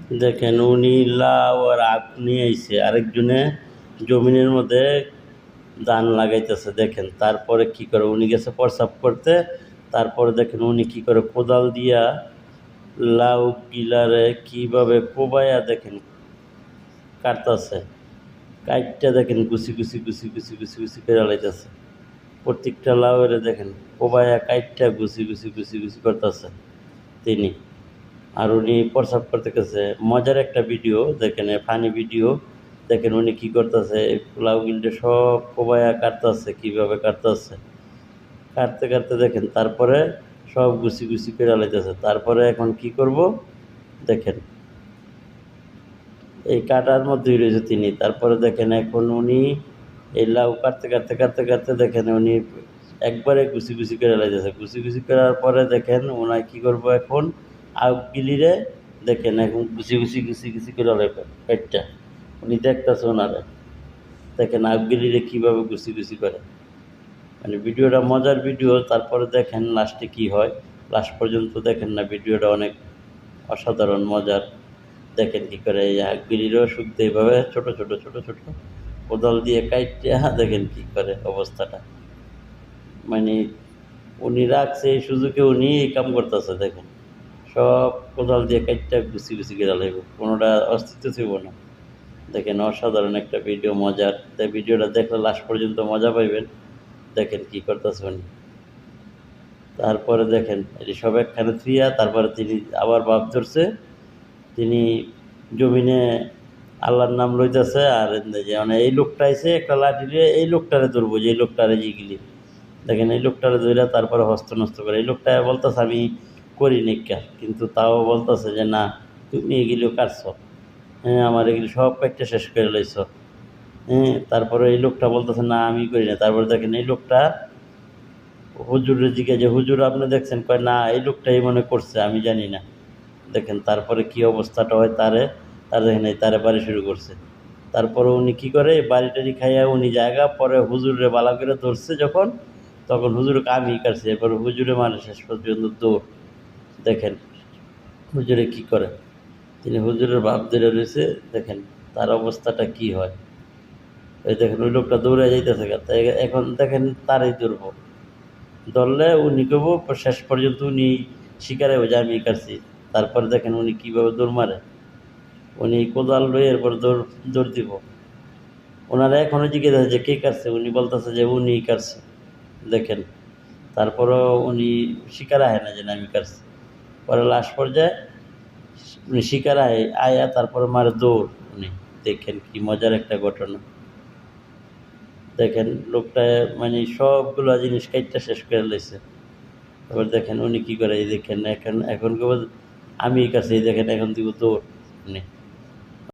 দেখেন উনি লাউ আর আখ নিয়ে আইছে, আরেকজনে জমিনের মধ্যে ধান লাগাইতেছে। দেখেন তারপরে কি করে, উনি গেছে প্রস্রাব করতে, তারপরে দেখেন উনি কি করে কোদাল দিয়া লাউ গিলারে কিভাবে কোবাইয়া দেখেন কাটতেছে। কাইটটা দেখেন গুছি গুছি গুছি গুছি গুছি গুছি করে লাইতেছে। প্রত্যেকটা লাউয়ের দেখেন কোবাইয়া কাইটটা গুছি গুছি গুছি গুছি করতেছে তিনি। আর উনি প্রস্রাব করতে গেছে। মজার একটা ভিডিও দেখেন, ফানি ভিডিও দেখেন উনি কী করতেছে, লাউ গিলটা সব কোবাইয়া কাটতেছে, কীভাবে কাটতেছে। কাটতে কাটতে দেখেন তারপরে সব গুছি গুছি করে লাইতেছে। তারপরে এখন কি করব দেখেন, এই কাটার মধ্যেই রয়েছে তিনি। তারপরে দেখেন এখন উনি এই লাউ কাটতে কাটতে কাটতে কাটতে দেখেন উনি একবারে গুছি গুছি করে লাইতেছে। গুছি গুছি করার পরে দেখেন ওনায় কী করব এখন, আউক গিলিরে দেখেন এখন গুছি গুছি গুছি গুছি করে লাইবে পেটটা। উনি দেখতেছে ওনারে, দেখেন আউক গিলিরে কীভাবে গুছি গুছি করে। মানে ভিডিওটা মজার ভিডিও। তারপরে দেখেন লাস্টে কি হয়, লাস্ট পর্যন্ত দেখেন না, ভিডিওটা অনেক অসাধারণ মজার। দেখেন কি করে এই আখবিরিরও শুকতে এইভাবে ছোট ছোট ছোট ছোট কোদাল দিয়ে কাইটে দেখেন কি করে অবস্থাটা। মানে উনি রাখছে এই সুযোগে, উনি এই কাম করতেছে। দেখেন সব কোদাল দিয়ে কাইটটা গুছি গুছি গেড়া লাগবে, কোনোটা অস্তিত্ব ছিল না। দেখেন অসাধারণ একটা ভিডিও, মজার। তাই ভিডিওটা দেখলে লাস্ট পর্যন্ত মজা পাইবেন। দেখেন কি করতেছে উনি। তারপরে দেখেন এটি সব একখানে থুইয়া তারপরে তিনি আবার ভাব ধরছে, তিনি জমিনে আল্লাহর নাম লইতেছে। আর মানে এই লোকটা এসে একটা লাঠি দিয়ে এই লোকটারে ধরবো, যে এই লোকটারে গিলি দেখেন এই লোকটারে ধরে তারপরে হস্ত নষ্ট করে। এই লোকটা বলতেছে আমি করি নিকা, কিন্তু তাও বলতেছে যে না তুমি এগুলো কাটছ, হ্যাঁ আমার এগুলো সব একটা শেষ করে লইছ। হ্যাঁ তারপরে এই লোকটা বলতেছে না আমি করি না। তারপরে দেখেন এই লোকটা হুজুরের দিকে, যে হুজুর আপনি দেখছেন, কয় না এই লোকটাই মনে করছে, আমি জানি না। দেখেন তারপরে কি অবস্থাটা হয়, তার দেখেন এই তারে বাড়ি শুরু করছে। তারপরে উনি কি করে বাড়ি টাড়ি খাইয়া উনি জায়গা পরে হুজুরে বালা করে ধরছে যখন, তখন হুজুরে কামি কাটছে। এরপরে হুজুরে মানে শেষ পর্যন্ত দৌড়। দেখেন হুজুরে কি করে, তিনি হুজুরের ভাব ধরে রয়েছে। দেখেন তার অবস্থাটা কি হয়। এই দেখেন ওই লোকটা দৌড়ে যাইতেছে, তাই এখন দেখেন তারই ধরব, ধরলে উনি কব শেষ পর্যন্ত উনি শিকারে হয়ে যায় আমি কাটছি। তারপরে দেখেন উনি কীভাবে দৌড় মারে, উনি কোদাল লয়ে এরপর দৌড় দিব। ওনারা এখনও জিজ্ঞেস যে কে কাটছে, উনি বলতেছে যে উনি কাটছে। দেখেন তারপরও উনি শিকার আহে না যে আমি কাটছি। পরে লাস্ট পর্যায়ে উনি শিকার আয়া তারপরে মারে দৌড় উনি। দেখেন কি মজার একটা ঘটনা। দেখেন লোকটা মানে সবগুলো জিনিস কাইটটা শেষ করে লাইছে। তারপর দেখেন উনি কী করে, এই দেখেন এখন কেবল আমি কাছে, দেখেন এখন দিব দৌড় উনি।